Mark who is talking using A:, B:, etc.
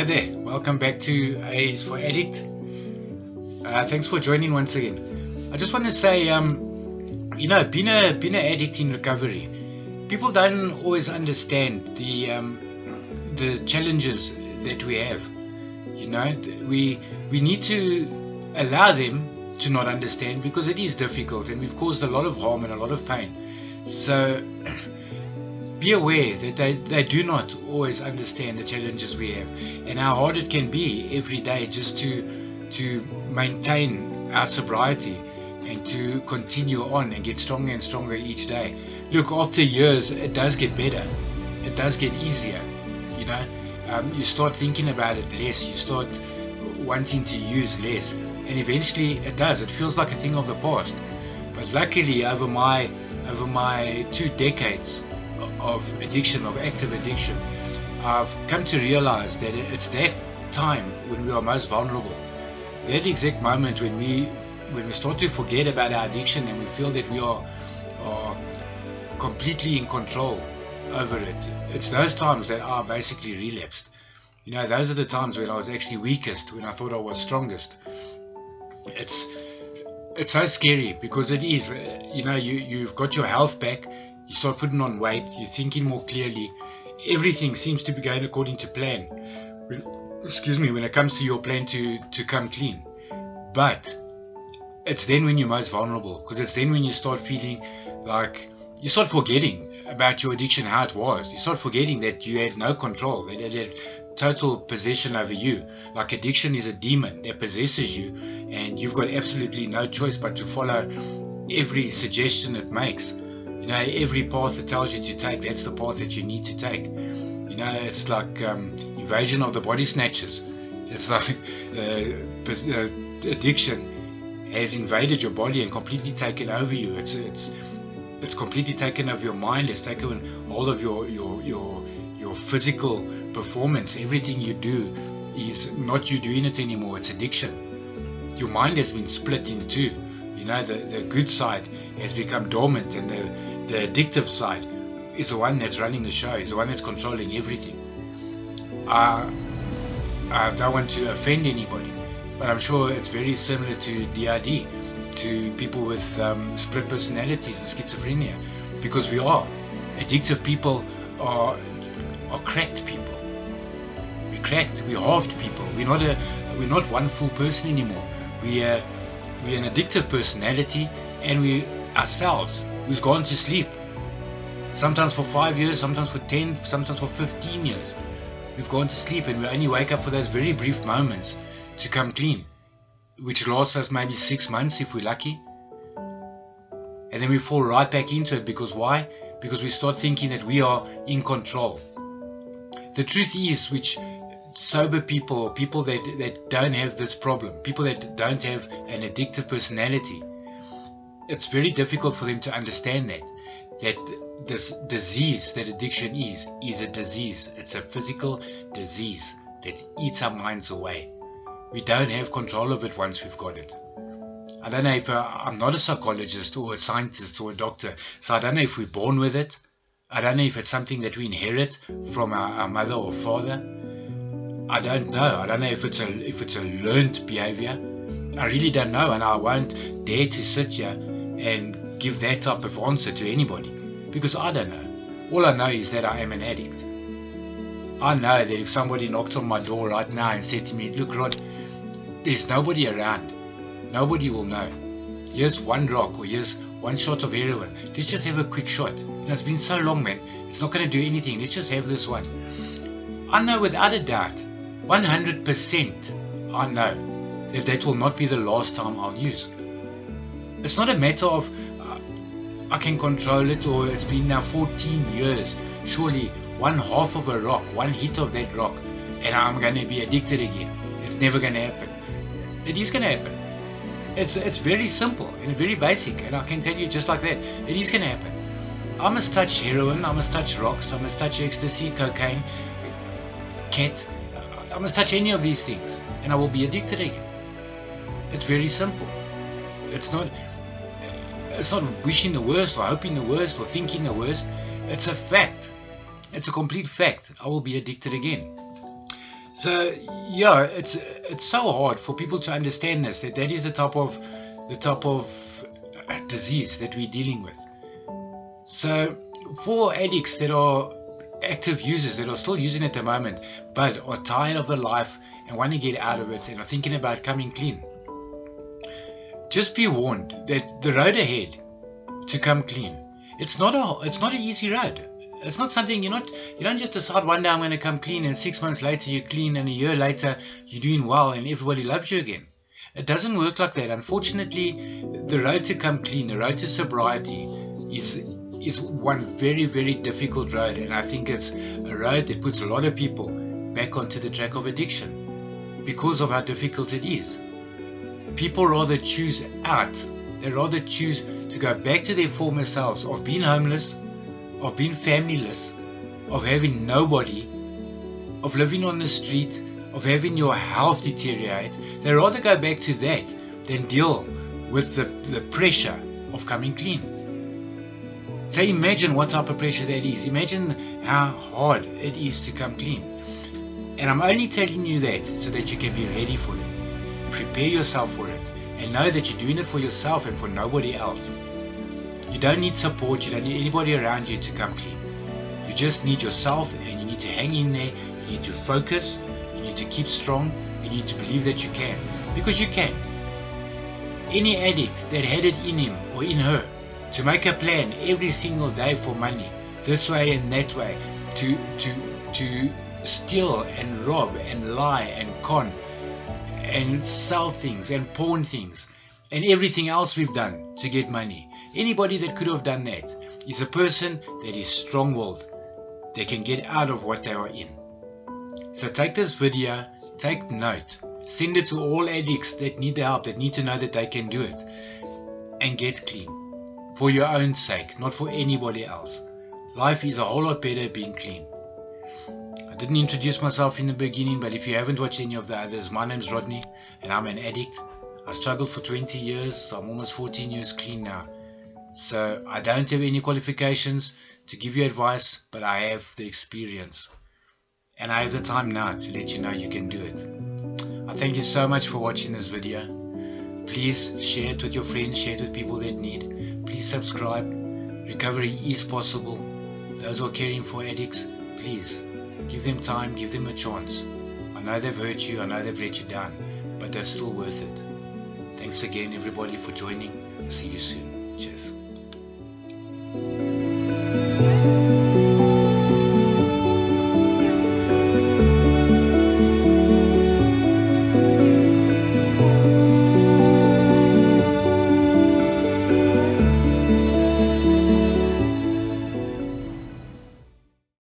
A: there, welcome back to A's for Addict. Thanks for joining once again. I just want to say, being an addict in recovery, people don't always understand the challenges that we have. We need to allow them to not understand, because it is difficult and we've caused a lot of harm and a lot of pain. So be aware that they do not always understand the challenges we have and how hard it can be every day just to maintain our sobriety and to continue on and get stronger and stronger each day. Look, after years it does get better, it does get easier. You start thinking about it less, you start wanting to use less, and eventually it feels like a thing of the past. But luckily, over my 2 decades of addiction, of active addiction, I've come to realize that it's that time when we are most vulnerable, that exact moment when we start to forget about our addiction and we feel that we are completely in control over it. It's those times that I basically relapsed. Those are the times when I was actually weakest, when I thought I was strongest. It's so scary, because it is, you've got your health back, you start putting on weight, you're thinking more clearly, everything seems to be going according to plan. When it comes to your plan to come clean. But it's then when you're most vulnerable, because it's then when you start feeling like you start forgetting about your addiction, how it was. You start forgetting that you had no control, that it had total possession over you. Like addiction is a demon that possesses you, and you've got absolutely no choice but to follow every suggestion it makes. Every path it tells you to take, that's the path that you need to take. It's like invasion of the body snatchers. It's like addiction has invaded your body and completely taken over you. It's completely taken over your mind. It's taken hold of your physical performance. Everything you do is not you doing it anymore. It's addiction. Your mind has been split in two. The good side has become dormant, and the addictive side is the one that's running the show, is the one that's controlling everything. I don't want to offend anybody, but I'm sure it's very similar to DID, to people with split personalities and schizophrenia, because we are addictive people are cracked people. We're cracked. We're halved people. We're not one full person anymore. We're an addictive personality, and we ourselves who's gone to sleep. Sometimes for 5 years, sometimes for 10, sometimes for 15 years. We've gone to sleep, and we only wake up for those very brief moments to come clean, which lasts us maybe 6 months if we're lucky. And then we fall right back into it. Because why? Because we start thinking that we are in control. The truth is, which sober people that don't have this problem, people that don't have an addictive personality, it's very difficult for them to understand that this disease that addiction is a disease. It's a physical disease that eats our minds away. We don't have control of it once we've got it. I don't know if I'm not a psychologist or a scientist or a doctor, so I don't know if we're born with it. I don't know if it's something that we inherit from our mother or father. I don't know. I don't know if it's a learned behavior. I really don't know, and I won't dare to sit here and give that type of answer to anybody, because I don't know. All I know is that I am an addict. I know that if somebody knocked on my door right now and said to me, "Look, Rod, there's nobody around. Nobody will know. Here's one rock, or here's one shot of heroin. Let's just have a quick shot. It's been so long, man. It's not going to do anything. Let's just have this one." I know without a doubt, 100%, I know that will not be the last time I'll use. It's not a matter of I can control it, or it's been now 14 years. Surely one half of a rock, one hit of that rock, and I'm going to be addicted again. It's never going to happen. It is going to happen. It's very simple and very basic, and I can tell you just like that, it is going to happen. I must touch heroin, I must touch rocks, I must touch ecstasy, cocaine, cat. I must touch any of these things, and I will be addicted again. It's very simple. It's not wishing the worst or hoping the worst or thinking the worst. It's a fact. It's a complete fact. I will be addicted again. So yeah, it's so hard for people to understand this, that is the type of disease that we're dealing with. So for addicts that are active users, that are still using at the moment, but are tired of the life and want to get out of it and are thinking about coming clean, just be warned that the road ahead to come clean, it's not an easy road. It's not something you don't just decide one day I'm going to come clean and 6 months later you're clean and a year later you're doing well and everybody loves you again. It doesn't work like that. Unfortunately, the road to come clean, the road to sobriety is one very, very difficult road, and I think it's a road that puts a lot of people back onto the track of addiction because of how difficult it is. People rather choose out. They rather choose to go back to their former selves of being homeless, of being familyless, of having nobody, of living on the street, of having your health deteriorate. They rather go back to that than deal with the pressure of coming clean. So imagine what type of pressure that is. Imagine how hard it is to come clean. And I'm only telling you that so that you can be ready for it. Prepare yourself for it. And know that you're doing it for yourself and for nobody else. You don't need support. You don't need anybody around you to come clean. You just need yourself, and you need to hang in there. You need to focus. You need to keep strong. And you need to believe that you can. Because you can. Any addict that had it in him or in her to make a plan every single day for money, this way and that way, to steal and rob and lie and con and sell things and pawn things and everything else we've done to get money. Anybody that could have done that is a person that is strong-willed. They can get out of what they are in. So take this video, take note, send it to all addicts that need the help, that need to know that they can do it, and get clean. For your own sake, not for anybody else. Life is a whole lot better being clean. I didn't introduce myself in the beginning, but if you haven't watched any of the others, my name's Rodney, and I'm an addict. I struggled for 20 years, so I'm almost 14 years clean now. So I don't have any qualifications to give you advice, but I have the experience. And I have the time now to let you know you can do it. I thank you so much for watching this video. Please share it with your friends, share it with people that need. Please subscribe. Recovery is possible. Those who are caring for addicts, please give them time, give them a chance. I know they've hurt you, I know they've let you down, but they're still worth it. Thanks again everybody for joining. See you soon. Cheers.